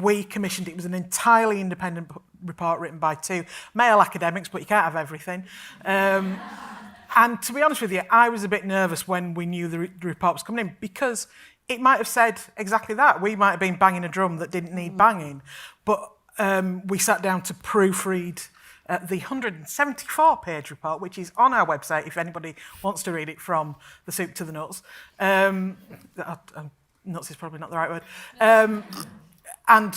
we commissioned, it was an entirely independent report written by 2 male academics, but you can't have everything. And to be honest with you, I was a bit nervous when we knew the report was coming in, because it might have said exactly that. We might have been banging a drum that didn't need banging. But we sat down to proofread the 174-page report, which is on our website if anybody wants to read it from the soup to the nuts. Nuts is probably not the right word. And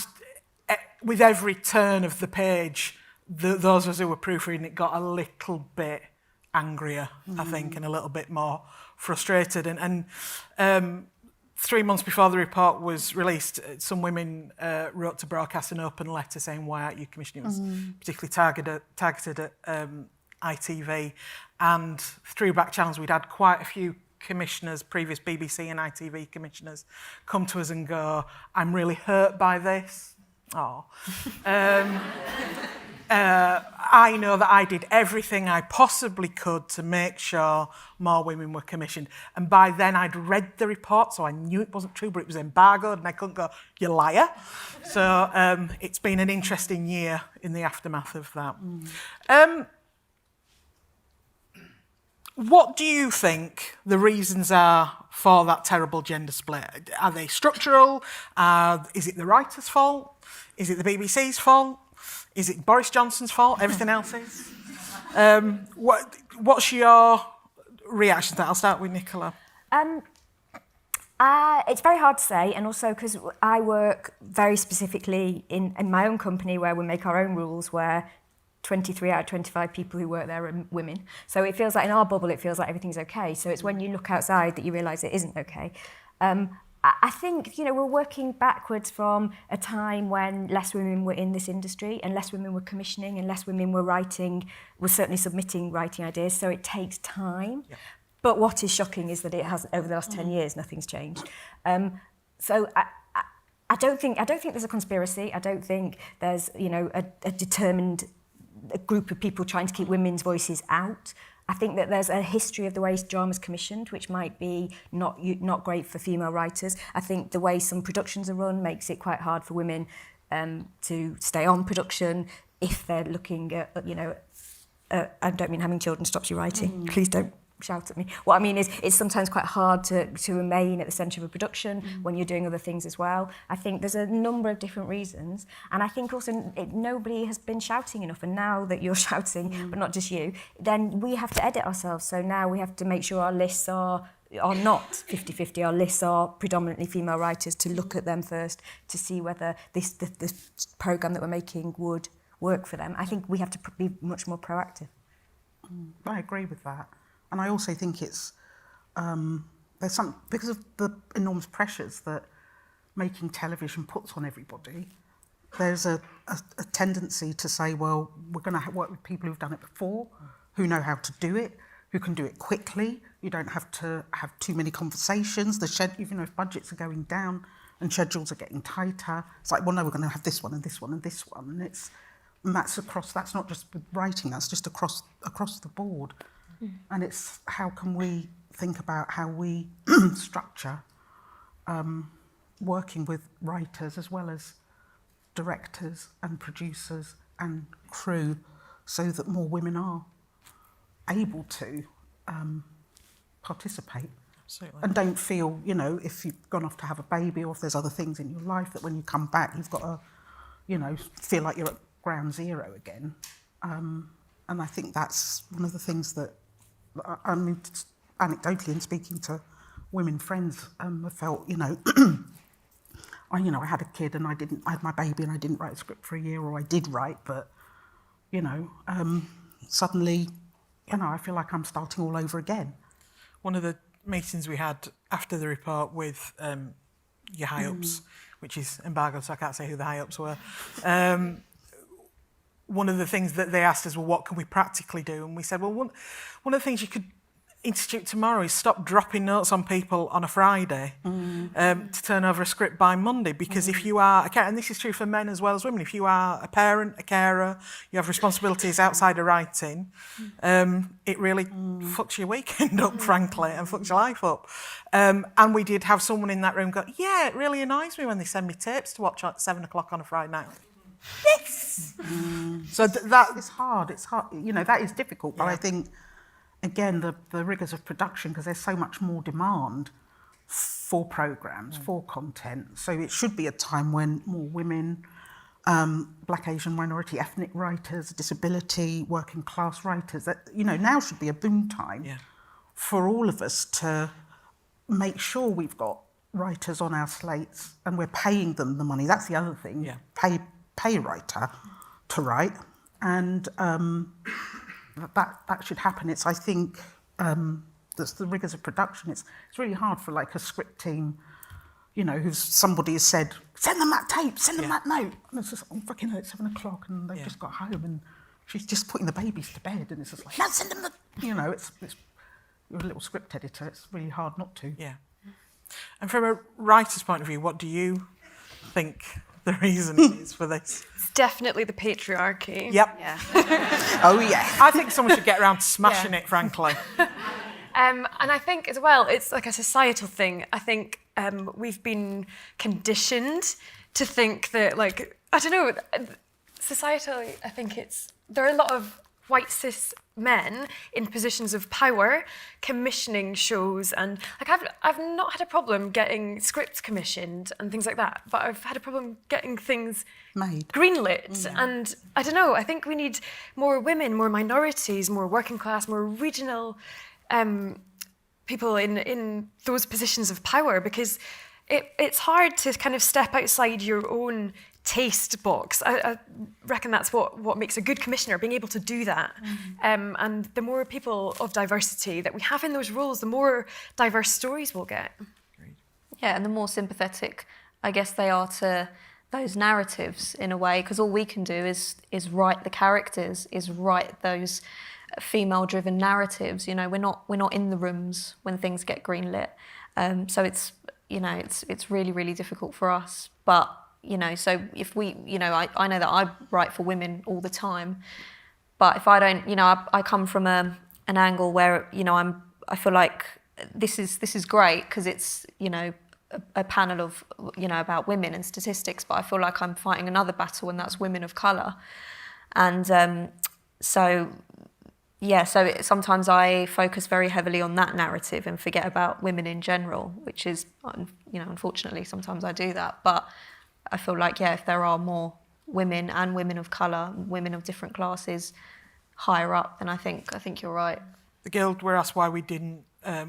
with every turn of the page, those of us who were proofreading it got a little bit angrier, I think, and a little bit more frustrated. And 3 months before the report was released, some women wrote to broadcast an open letter saying, why aren't you commissioning? It was particularly targeted at ITV. And through back channels, we'd had quite a few commissioners, previous BBC and ITV commissioners, come to us and go, I'm really hurt by this. I know that I did everything I possibly could to make sure more women were commissioned. And by then I'd read the report, so I knew it wasn't true, but it was embargoed and I couldn't go, you liar. So it's been an interesting year in the aftermath of that. What do you think the reasons are for that terrible gender split? Are they structural? Is it the writer's fault? Is it the BBC's fault? Is it Boris Johnson's fault? Everything else is? What's your reaction to that? I'll start with Nicola. It's very hard to say, and also because I work very specifically in my own company where we make our own rules, where 23 out of 25 people who work there are women. So it feels like in our bubble, it feels like everything's okay. So it's when you look outside that you realise it isn't okay. I think, we're working backwards from a time when less women were in this industry and less women were commissioning and less women were certainly submitting writing ideas. So it takes time. Yeah. But what is shocking is that it has, over the last 10 years, nothing's changed. So I don't think there's a conspiracy. I don't think there's, a determined group of people trying to keep women's voices out. I think that there's a history of the way drama's commissioned, which might be not great for female writers. I think the way some productions are run makes it quite hard for women to stay on production if they're looking at, I don't mean having children stops you writing. Please don't shout at me. What I mean is it's sometimes quite hard to remain at the centre of a production when you're doing other things as well. I think there's a number of different reasons, and I think also nobody has been shouting enough, and now that you're shouting, but not just you, then we have to edit ourselves. So now we have to make sure our lists are not 50-50, our lists are predominantly female writers, to look at them first to see whether this programme that we're making would work for them. I think we have to be much more proactive. I agree with that. And I also think it's, because of the enormous pressures that making television puts on everybody, there's a tendency to say, well, we're going to work with people who've done it before, who know how to do it, who can do it quickly. You don't have to have too many conversations. Even if budgets are going down and schedules are getting tighter, it's like, well, no, we're going to have this one and this one and this one. And that's not just with writing, that's just across the board. And it's how can we think about how we structure working with writers as well as directors and producers and crew, so that more women are able to participate. Absolutely. And don't feel, if you've gone off to have a baby or if there's other things in your life, that when you come back you've got to, feel like you're at ground zero again. And I think that's one of the things that, anecdotally, and speaking to women friends, I felt, I had a kid and I had my baby and I didn't write a script for a year, or I did write, but, suddenly, I feel like I'm starting all over again. One of the meetings we had after the report with your high-ups, which is embargoed, so I can't say who the high-ups were, one of the things that they asked us, well, what can we practically do? And we said, well, one of the things you could, institute tomorrow is stop dropping notes on people on a Friday to turn over a script by Monday, because if you are, and this is true for men as well as women, if you are a parent, a carer, you have responsibilities outside of writing, it really fucks your weekend up, frankly, and fucks your life up. And we did have someone in that room go, yeah, it really annoys me when they send me tapes to watch at 7 o'clock on a Friday night. Yes! So that... It's hard, you know, that is difficult, but I think, again, the rigours of production, because there's so much more demand for programmes, for content. So it should be a time when more women, Black, Asian, minority, ethnic writers, disability, working class writers, that, you know, now should be a boom time for all of us to make sure we've got writers on our slates and we're paying them the money. That's the other thing. Pay a writer to write. And that should happen. I think that's the rigours of production. It's really hard for like a script team, you know, somebody has said, send them that tape, send them that note. And it's just, oh, fucking hell, it's 7 o'clock and they've just got home and she's just putting the babies to bed and it's just like, no, send them the, you know, it's you're a little script editor, it's really hard not to. Yeah. And from a writer's point of view, what do you think the reason is for this? It's definitely the patriarchy. Yep. Yeah. Oh, yeah. I think someone should get around to smashing it, frankly. And I think as well, it's like a societal thing. I think we've been conditioned to think that, like, I don't know, societally, I think there are a lot of white cis men in positions of power commissioning shows, and like I've not had a problem getting scripts commissioned and things like that, but I've had a problem getting things made, greenlit. And I don't know, I think we need more women, more minorities, more working class, more regional people in those positions of power, because it's hard to kind of step outside your own taste box. I reckon that's what makes a good commissioner, being able to do that. And the more people of diversity that we have in those roles, the more diverse stories we'll get. Yeah, and the more sympathetic, I guess, they are to those narratives in a way, because all we can do is write the characters, is write those female-driven narratives. You know, we're not in the rooms when things get greenlit. So it's, you know, it's really, really difficult for us. But you know, so if we, you know, I know that I write for women all the time, but if I don't, you know, I come from an angle where, you know, I feel like this is great because it's, you know, a panel of, you know, about women and statistics, but I feel like I'm fighting another battle, and that's women of colour. And so sometimes I focus very heavily on that narrative and forget about women in general, which is, you know, unfortunately sometimes I do that, but I feel like, if there are more women and women of colour, women of different classes higher up, then I think you're right. The Guild were asked why we didn't,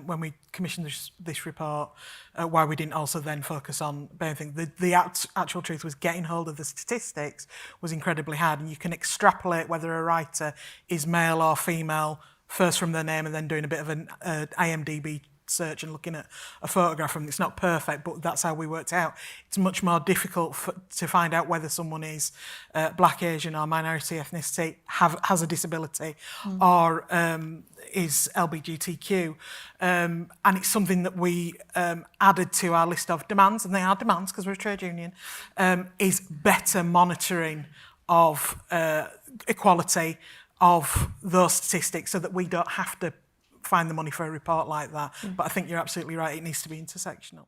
when we commissioned this report, why we didn't also then focus on anything. The actual truth was getting hold of the statistics was incredibly hard, and you can extrapolate whether a writer is male or female first from their name and then doing a bit of an IMDb search and looking at a photograph of them. It's not perfect, but that's how we worked out. It's much more difficult to find out whether someone is Black, Asian or minority ethnicity, has a disability or is LGBTQ. And it's something that we added to our list of demands, and they are demands because we're a trade union, is better monitoring of equality of those statistics so that we don't have to find the money for a report like that. But I think you're absolutely right, it needs to be intersectional.